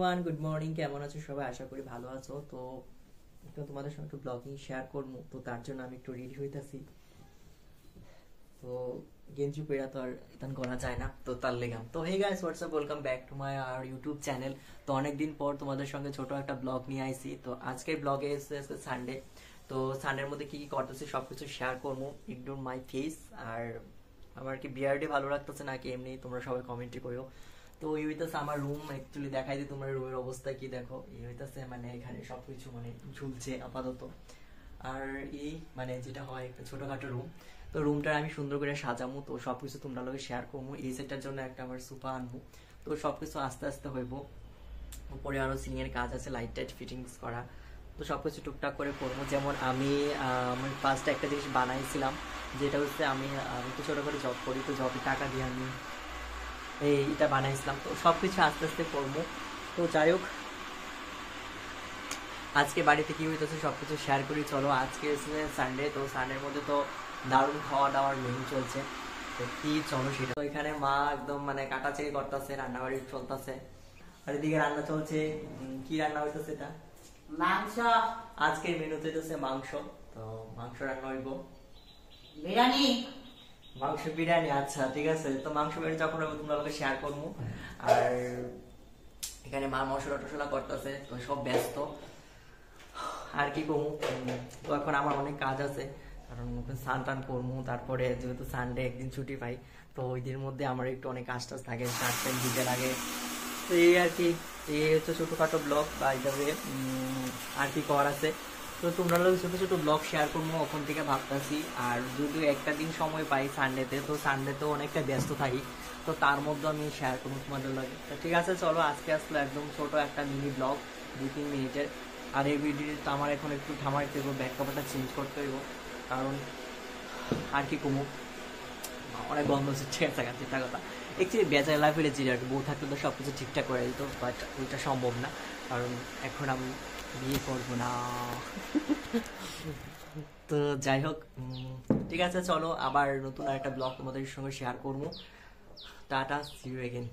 Everyone, good morning. কেমন আছো সবাই? আশা করি ভালো আছো। তো তোমাদের সঙ্গে একটু ব্লগিং শেয়ার করবো, তো তার জন্য আমি একটু রেডি হইতাছি। তো গেঞ্জি পেরা তো আর ইতান করা যায় না, তো তার লেগাম। তো hey guys, what's up, welcome back to my YouTube channel. তো অনেকদিন পর তোমাদের সঙ্গে ছোট একটা ব্লগ নিয়ে আইছি। তো আজকের ব্লগে এসে সানডে। তো সানডের মধ্যে কি কি করতেছি সবকিছু শেয়ার করবো। Ignore my face. আর আমার কি বিয়ার্ডে ভালো লাগতেছে নাকি এমনি, তোমরা সবাই কমেন্টে করো। তো এই হইতেছে আমার রুম। অ্যাকচুয়ালি দেখাই দিই তোমার রুমের অবস্থা কি। দেখো, এই হইতেছে মানে এখানে সবকিছু মানে ঝুলছে আপাতত। আর এই মানে যেটা হয় একটা ছোটখাটো রুম। তো রুমটা আমি সুন্দর করে সাজামু, তো সবকিছু তোমরা লোকে শেয়ার করবো। এই সেটটার জন্য একটা আমার সোফা আনবো। তো সবকিছু আস্তে আস্তে হইব। উপরে আরো সিলিং এর কাজ আছে, লাইট টাইট ফিটিংস করা। তো সবকিছু টুকটাক করে করবো। যেমন আমি ফার্স্ট একটা জিনিস বানাইছিলাম, যেটা হচ্ছে আমি একটু ছোট করে জব করি, তো জবের টাকা দিয়ে আমি এইটা বানাইছিলাম। তো সবকিছু আস্তে আস্তে করবো। তো যাই হোক, আজকে বাড়িতে কি হইতেছে সবকিছু শেয়ার করি। চলো, আজকে সানডে। তো সানডের মধ্যে তো দারুণ খাওয়া দাওয়ার মেনু চলছে। তো কি চলো সেটা। তো এখানে মা একদম মানে কাটাছেড়ি করতেছে, রান্নাবাড়ি চলতেছে। আর এদিকে রান্না চলছে। কি রান্না হইতেছে এটা? মাংস। আজকের মেনুতে হইতেছে মাংস। তো মাংস রান্না হইব। বিরিয়ানি। মাংস বিরিয়ানি, আচ্ছা ঠিক আছে। তো মাংস বিরিয়ানি যখন হবে তোমরা আমাকে শেয়ার করবো। আর এখানে মা মশলা টসলা করতেছে, তো সব ব্যস্ত। আর কি করবো। তো এখন আমার অনেক কাজ আছে, কারণ স্নান টান করবো। তারপরে যেহেতু সানডে একদিন ছুটি পাই, তো ওই দিনের মধ্যে আমার একটু অনেক কাজ টাজ থাকে, শার্ট প্যান্ট দিতে লাগে। তো এই আর কি। এই হচ্ছে ছোটখাটো ব্লগ বা এইভাবে আর কি করার আছে। তো তোমরা লোক ছোট ছোট ব্লগ শেয়ার করবো ওখান থেকে ভাবতেছি। আর যদি একটা দিন সময় পাই সানডেতে, তো সানডেতেও অনেকটা ব্যস্ত থাকি, তো তার মধ্যে আমি শেয়ার করবো তোমাদের লাগে। তো ঠিক আছে, চলো আজকে আসলে একদম ছোট একটা মিনি ব্লগ, 2-3 মিনিটের। আর এই ভিডিওটা আমার এখন একটু থামাইতে হইব, ব্যাক কভারটা চেঞ্জ করতে হইব, কারণ আর কি কমু অনেক গন্ধ হচ্ছে। ঠিক আছে, চিন্তা কথা। অ্যাকচুয়ালি বেচার লাইফ হলে যে আর কি, বউ থাকলে তো সব কিছু ঠিকঠাক করে দিত, বাট ওইটা সম্ভব না, কারণ এখন আমি বিয়ে করবো না। তো যাই হোক, ঠিক আছে, চলো আবার নতুন একটা ব্লগ তোমাদের সঙ্গে শেয়ার করবো। Tata, see you again.